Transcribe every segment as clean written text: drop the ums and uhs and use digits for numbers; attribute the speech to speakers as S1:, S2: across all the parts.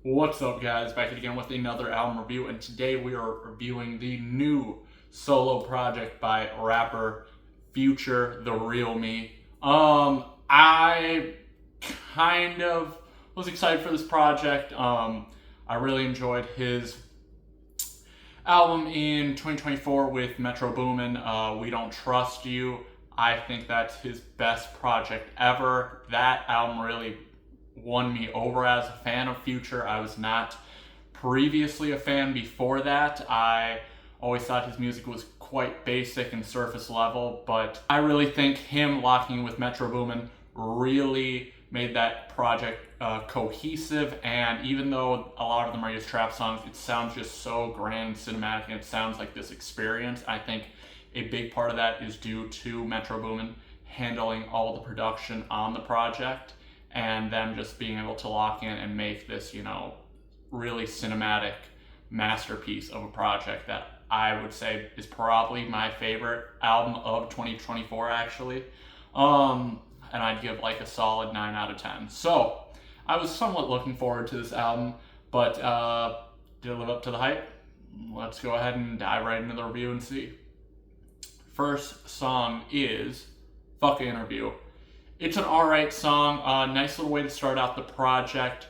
S1: What's up, guys? Back again with another album review, and today we are reviewing the new solo project by rapper Future, The Real Me. I kind of was excited for this project. I really enjoyed his album in 2024 with Metro Boomin, We Don't Trust You. I think that's his best project ever. That album really won me over as a fan of Future. I was not previously a fan before that. I always thought his music was quite basic and surface level, but I really think him locking in with Metro Boomin really made that project cohesive. And even though a lot of them are just trap songs, it sounds just so grand and cinematic, and it sounds like this experience. I think a big part of that is due to Metro Boomin handling all the production on the project and them just being able to lock in and make this, really cinematic masterpiece of a project that I would say is probably my favorite album of 2024, actually. And I'd give like a solid 9 out of 10. So I was somewhat looking forward to this album, but did it live up to the hype? Let's go ahead and dive right into the review and see. First song is Fuck Interview. It's an alright song, nice little way to start out the project.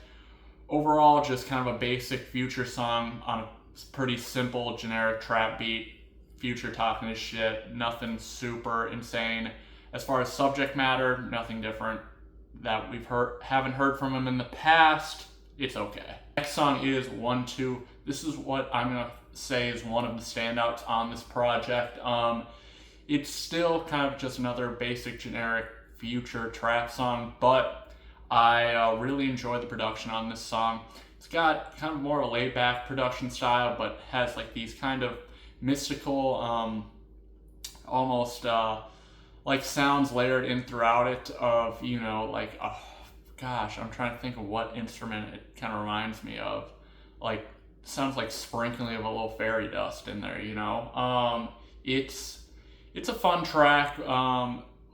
S1: Overall, just kind of a basic Future song on a pretty simple, generic trap beat. Future talking his shit, nothing super insane. As far as subject matter, nothing different that haven't heard from him in the past. It's okay. Next song is 1-2. This is what I'm gonna say is one of the standouts on this project. It's still kind of just another basic, generic Future trap song, but I really enjoy the production on this song. It's got kind of more a laid-back production style, but has like these kind of mystical, almost like sounds layered in throughout it of, gosh, I'm trying to think of what instrument it kind of reminds me of. Like, sounds like sprinkling of a little fairy dust in there, It's a fun track,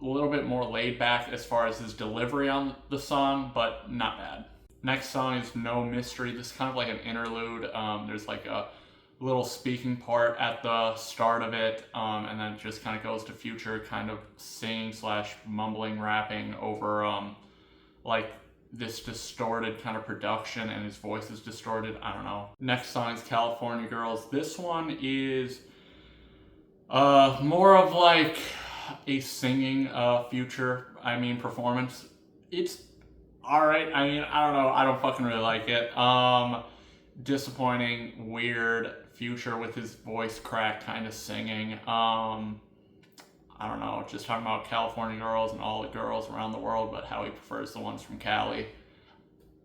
S1: a little bit more laid back as far as his delivery on the song, but not bad. Next song is No Mystery. This is kind of like an interlude. There's like a little speaking part at the start of it, and then it just kind of goes to Future kind of singing slash mumbling, rapping over like this distorted kind of production, and his voice is distorted. I don't know. Next song is California Girls. This one is more of like a singing Future, performance. It's alright. I don't know. I don't fucking really like it. Disappointing, weird Future with his voice crack kind of singing. I don't know. Just talking about California girls and all the girls around the world, but how he prefers the ones from Cali.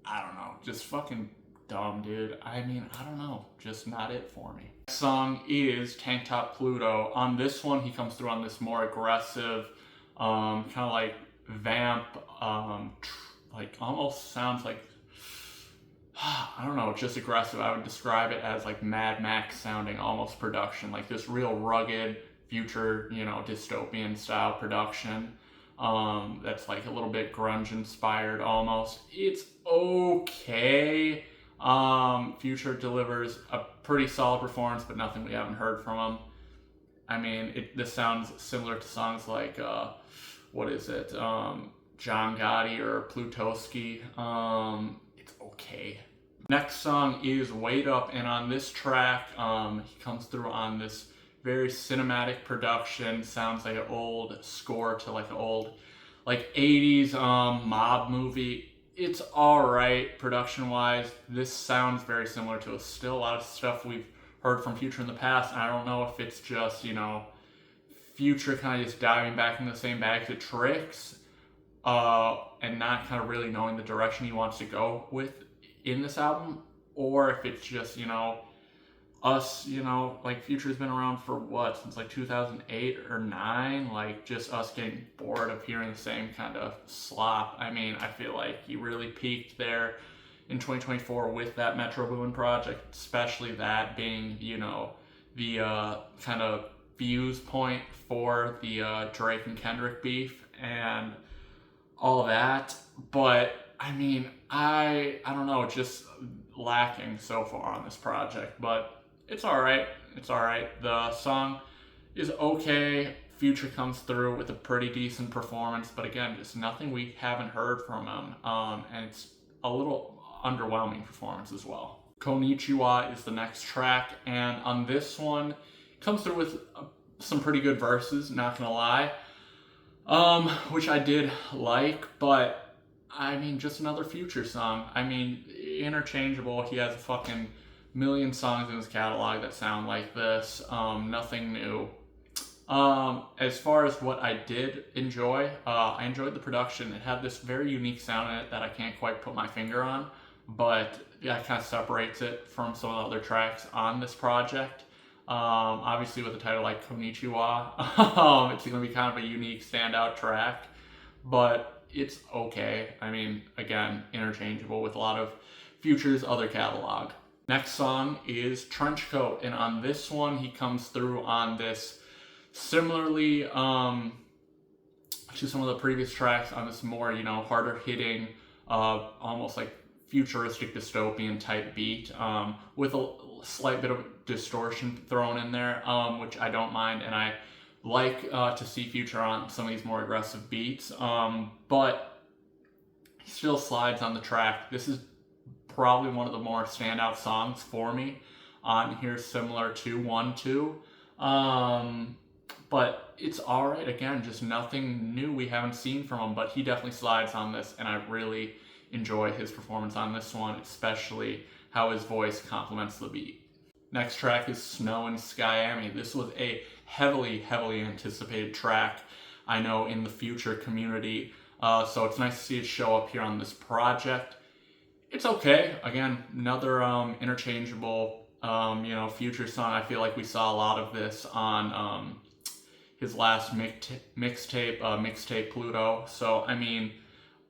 S1: I don't know. Just fucking dumb, dude. I don't know. Just not it for me. Next song is Tank Top Pluto. On this one, he comes through on this more aggressive, kind of like vamp, like almost sounds like, I don't know, just aggressive. I would describe it as like Mad Max sounding almost production, like this real rugged Future, dystopian style production. That's like a little bit grunge inspired almost. It's okay. Future delivers a pretty solid performance, but nothing we haven't heard from him. This sounds similar to songs like, what is it? John Gotti or Plutoski. It's okay. Next song is Wait Up, and on this track, he comes through on this very cinematic production. Sounds like an old score to like an old, like 80s mob movie. It's alright production-wise. This sounds very similar to still a lot of stuff we've heard from Future in the past, and I don't know if it's just, Future kind of just diving back in the same bags of tricks, and not kind of really knowing the direction he wants to go with in this album, or if it's just, us, like Future's been around for what, since like 2008 or 9, like just us getting bored of hearing the same kind of slop. I feel like he really peaked there in 2024 with that Metro Boomin project, especially that being, the kind of fuse point for the Drake and Kendrick beef and all of that. But I don't know, just lacking so far on this project, but it's all right. It's all right. The song is okay. Future comes through with a pretty decent performance, but again, just nothing we haven't heard from him, and it's a little underwhelming performance as well. Konnichiwa is the next track, and on this one, it comes through with some pretty good verses, not gonna lie, which I did like, but I mean, just another Future song. I mean, interchangeable. He has a fucking million songs in his catalog that sound like this. Nothing new. As far as what I did enjoy, I enjoyed the production. It had this very unique sound in it that I can't quite put my finger on, but yeah, it kind of separates it from some of the other tracks on this project. Obviously with a title like Konnichiwa, it's going to be kind of a unique standout track, but it's okay. I mean, again, interchangeable with a lot of Future's other catalog. Next song is Trench Coat, and on this one, he comes through on this similarly to some of the previous tracks on this more, harder hitting, almost like futuristic dystopian type beat, with a slight bit of distortion thrown in there, which I don't mind, and I like to see Future on some of these more aggressive beats, but he still slides on the track. This is probably one of the more standout songs for me on here, similar to 1-2. But it's all right. Again, just nothing new we haven't seen from him, but he definitely slides on this, and I really enjoy his performance on this one, especially how his voice complements the beat. Next track is Snow in Skyami. This was a heavily anticipated track, I know, in the Future community, so it's nice to see it show up here on this project. It's okay. Again, another interchangeable, Future song. I feel like we saw a lot of this on his last mixtape, Pluto. So, I mean,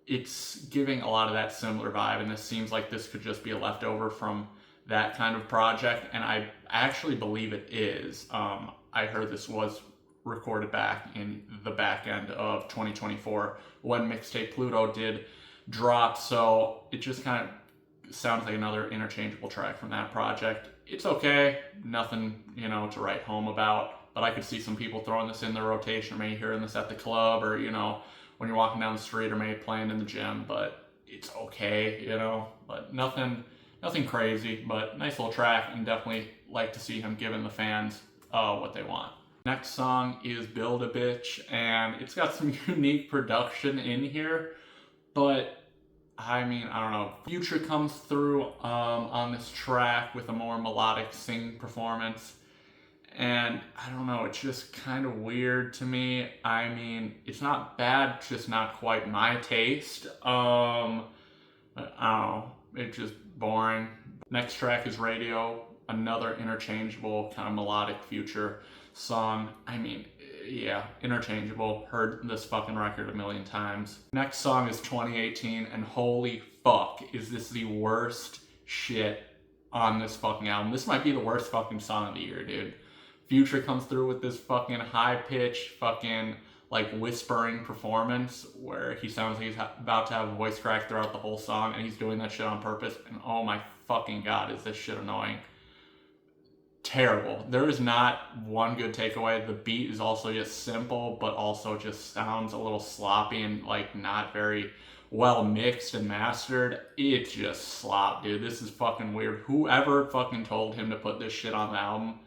S1: it's giving a lot of that similar vibe, and this seems like this could just be a leftover from that kind of project, and I actually believe it is. I heard this was recorded back in the back end of 2024 when mixtape Pluto did drop, so it just kind of sounds like another interchangeable track from that project. It's okay, nothing, to write home about, but I could see some people throwing this in their rotation, maybe hearing this at the club, or, when you're walking down the street, or maybe playing in the gym, but it's okay, but nothing crazy, but nice little track, and definitely like to see him giving the fans what they want. Next song is Build a Bitch, and it's got some unique production in here, but I mean, I don't know. Future comes through on this track with a more melodic sing performance, and I don't know, it's just kind of weird to me. I mean, it's not bad, it's just not quite my taste. But I don't know, it's just boring. Next track is Radio, another interchangeable kind of melodic Future song. I mean, yeah, interchangeable. Heard this fucking record a million times. Next song is 2018, and holy fuck, is this the worst shit on this fucking album. This might be the worst fucking song of the year, dude. Future comes through with this fucking high-pitched fucking like whispering performance where he sounds like he's about to have a voice crack throughout the whole song, and he's doing that shit on purpose, and oh my fucking god, is this shit annoying. Terrible. There is not one good takeaway. The beat is also just simple, but also just sounds a little sloppy and like not very well mixed and mastered. It's just slop, dude. This is fucking weird. Whoever fucking told him to put this shit on the album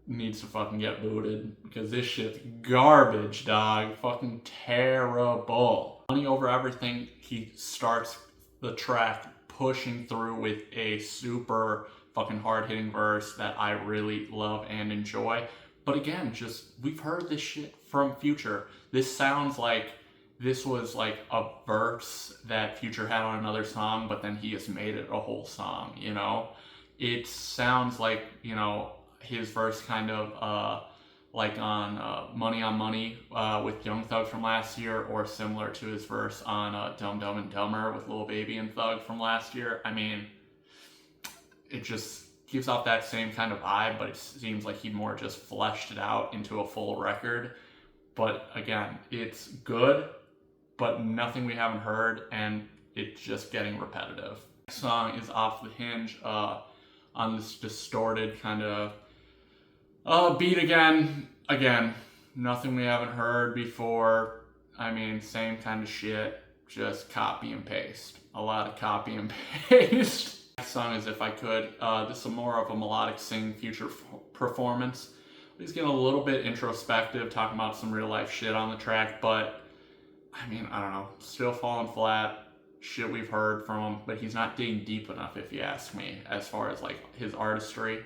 S1: needs to fucking get booted, because this shit's garbage, dog. Fucking terrible. Money Over Everything, he starts the track pushing through with a super fucking hard-hitting verse that I really love and enjoy. But again, just, we've heard this shit from Future. This sounds like this was like a verse that Future had on another song, but then he has made it a whole song, It sounds like, his verse kind of like on Money on Money with Young Thug from last year, or similar to his verse on Dumb Dumb and Dumber with Lil Baby and Thug from last year. I mean, it just gives off that same kind of vibe, but it seems like he more just fleshed it out into a full record. But again, it's good, but nothing we haven't heard, and it's just getting repetitive. Next song is Off the Hinge, on this distorted kind of beat again. Again, nothing we haven't heard before. I mean, same kind of shit, just copy and paste. A lot of copy and paste. Next song is If I Could. This is more of a melodic sing Future performance. He's getting a little bit introspective, talking about some real life shit on the track, but I mean, I don't know, still falling flat. Shit we've heard from him, but he's not digging deep enough, if you ask me, as far as like his artistry.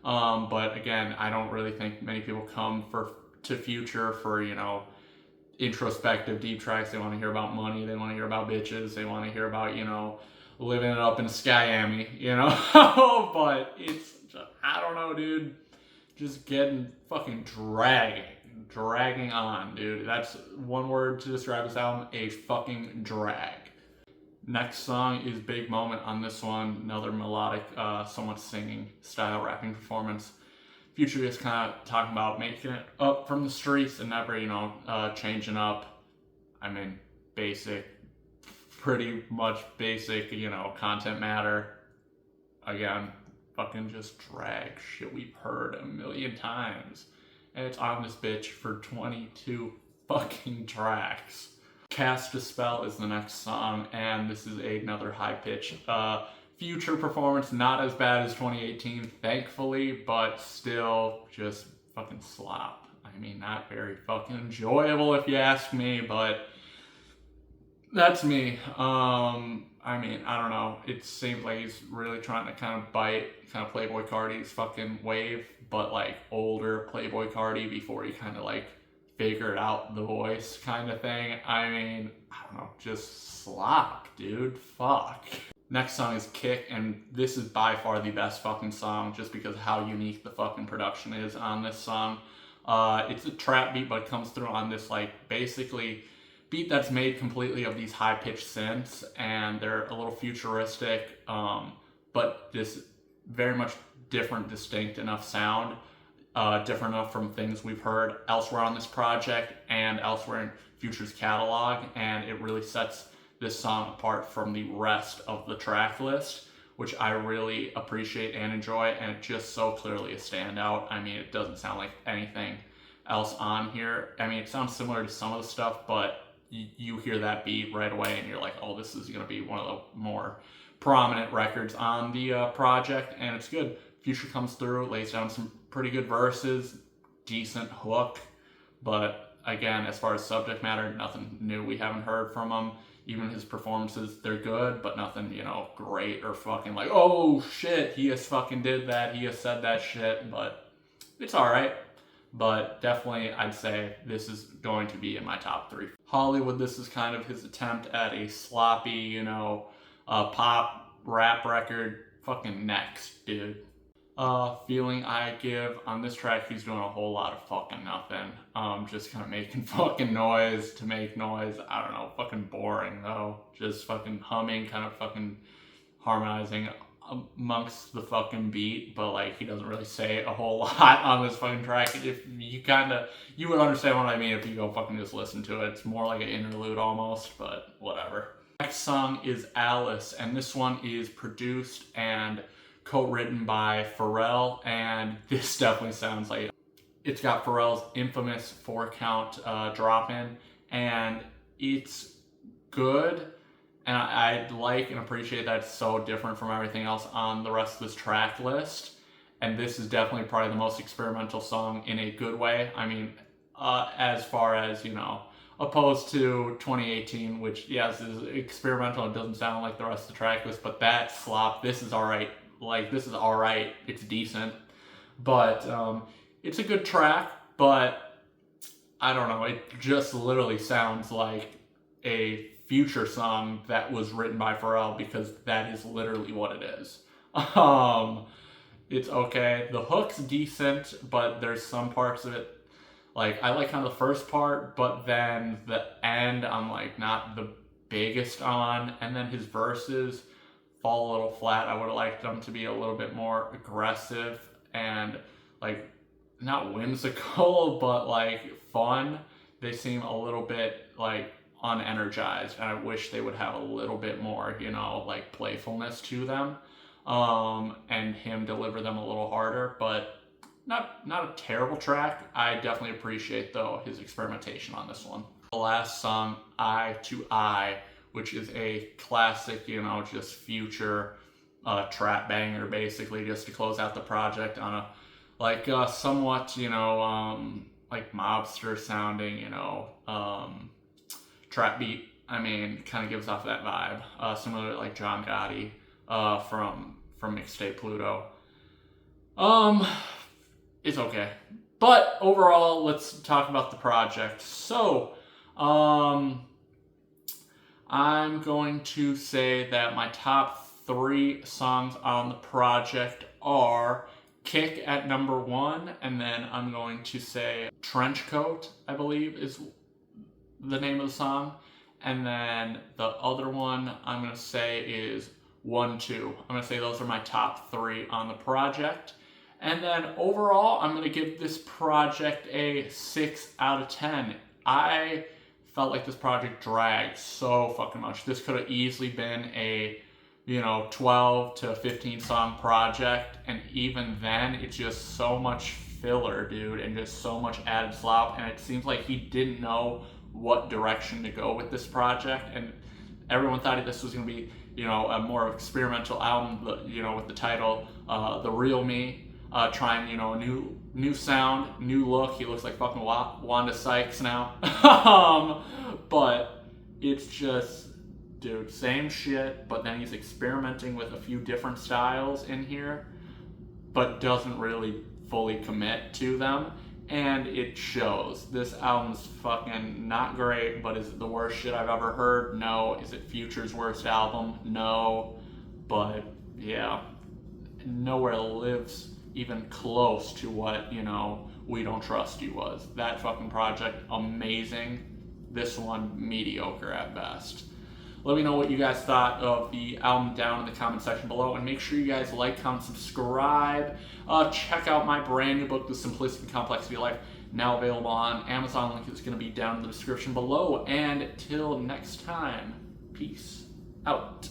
S1: But again, I don't really think many people come to Future for, you know, introspective deep tracks. They want to hear about money, they want to hear about bitches, they want to hear about, you know, living it up in Skyami, you know. But it's just, I don't know, dude, just getting fucking dragging on, dude. That's one word to describe this album: a fucking drag. Next song is Big Moment on this one, another melodic, somewhat singing style rapping performance. Future is kind of talking about making it up from the streets and never, you know, changing up. I mean, pretty much basic, you know, content matter. Again, fucking just drag shit we've heard a million times. And it's on this bitch for 22 fucking tracks. Cast a Spell is the next song, and this is another high-pitch Future performance. Not as bad as 2018, thankfully, but still just fucking slop. I mean, not very fucking enjoyable if you ask me, but that's me. I mean, I don't know. It seems like he's really trying to kind of bite kind of Playboi Carti's fucking wave, but like older Playboi Carti before he kind of like figured out the voice kind of thing. I mean, I don't know, just slop, dude. Fuck. Next song is Kick, and this is by far the best fucking song just because of how unique the fucking production is on this song. It's a trap beat, but it comes through on this like basically beat that's made completely of these high-pitched synths, and they're a little futuristic, but this very much different, distinct enough sound. Different enough from things we've heard elsewhere on this project and elsewhere in Future's catalog, and it really sets this song apart from the rest of the track list, which I really appreciate and enjoy, and it's just so clearly a standout. I mean, it doesn't sound like anything else on here. I mean, it sounds similar to some of the stuff, but you hear that beat right away and you're like, oh, this is going to be one of the more prominent records on the project, and it's good. Future comes through, lays down some pretty good verses, decent hook, but again, as far as subject matter, nothing new we haven't heard from him. Even his performances, they're good, but nothing, you know, great or fucking like, oh shit, he has fucking did that, he has said that shit, but it's alright. But definitely, I'd say this is going to be in my top 3. Hollywood, this is kind of his attempt at a sloppy, you know, pop rap record. Fucking next, dude. Feeling I Give, on this track he's doing a whole lot of fucking nothing. Just kind of making fucking noise to make noise. I don't know, fucking boring though. Just fucking humming, kind of fucking harmonizing amongst the fucking beat, but like he doesn't really say a whole lot on this fucking track. If you would understand what I mean if you go fucking just listen to it. It's more like an interlude almost, but whatever. Next song is Alice, and this one is produced and co-written by Pharrell, and this definitely sounds like it's got Pharrell's infamous 4-count drop in, and it's good, and I like and appreciate that it's so different from everything else on the rest of this track list, and this is definitely probably the most experimental song in a good way. I mean, as far as, you know, opposed to 2018, which yes is experimental and doesn't sound like the rest of the track list, but that slop, this is alright. Like, this is alright, it's decent, but it's a good track, but I don't know, it just literally sounds like a Future song that was written by Pharrell, because that is literally what it is. It's okay, the hook's decent, but there's some parts of it, like, I like kind of the first part, but then the end I'm like not the biggest on, and then his verses fall a little flat. I would have liked them to be a little bit more aggressive and like not whimsical, but like fun. They seem a little bit like unenergized, and I wish they would have a little bit more, you know, like playfulness to them, and him deliver them a little harder. But not a terrible track. I definitely appreciate though his experimentation on this one. The last song, Eye to Eye, which is a classic, you know, just Future trap banger, basically, just to close out the project on a like somewhat, you know, like mobster sounding, you know, trap beat. I mean, kind of gives off that vibe, similar to like John Gotti from Mixtape Pluto. It's okay, but overall, let's talk about the project. So, I'm going to say that my top 3 songs on the project are Kick at number 1, and then I'm going to say Trench Coat, I believe is the name of the song, and then the other one I'm going to say is 1, 2. I'm going to say those are my top 3 on the project. And then overall, I'm going to give this project a 6 out of 10. I felt like this project dragged so fucking much. This could have easily been a, you know, 12 to 15 song project, and even then, it's just so much filler, dude, and just so much added slop, and it seems like he didn't know what direction to go with this project, and everyone thought this was going to be, you know, a more experimental album, you know, with the title, The Real Me, trying, you know, a new sound, new look. He looks like fucking Wanda Sykes now. But it's just, dude, same shit, but then he's experimenting with a few different styles in here, but doesn't really fully commit to them, and it shows. This album's fucking not great, but is it the worst shit I've ever heard? No. Is it Future's worst album? No. But yeah, nowhere lives even close to what, you know, We Don't Trust You was. That fucking project, amazing. This one, mediocre at best. Let me know what you guys thought of the album down in the comment section below, and make sure you guys like, comment, subscribe. Check out my brand new book, The Simplistic and Complexity of Life, now available on Amazon. Link is going to be down in the description below. And till next time, peace out.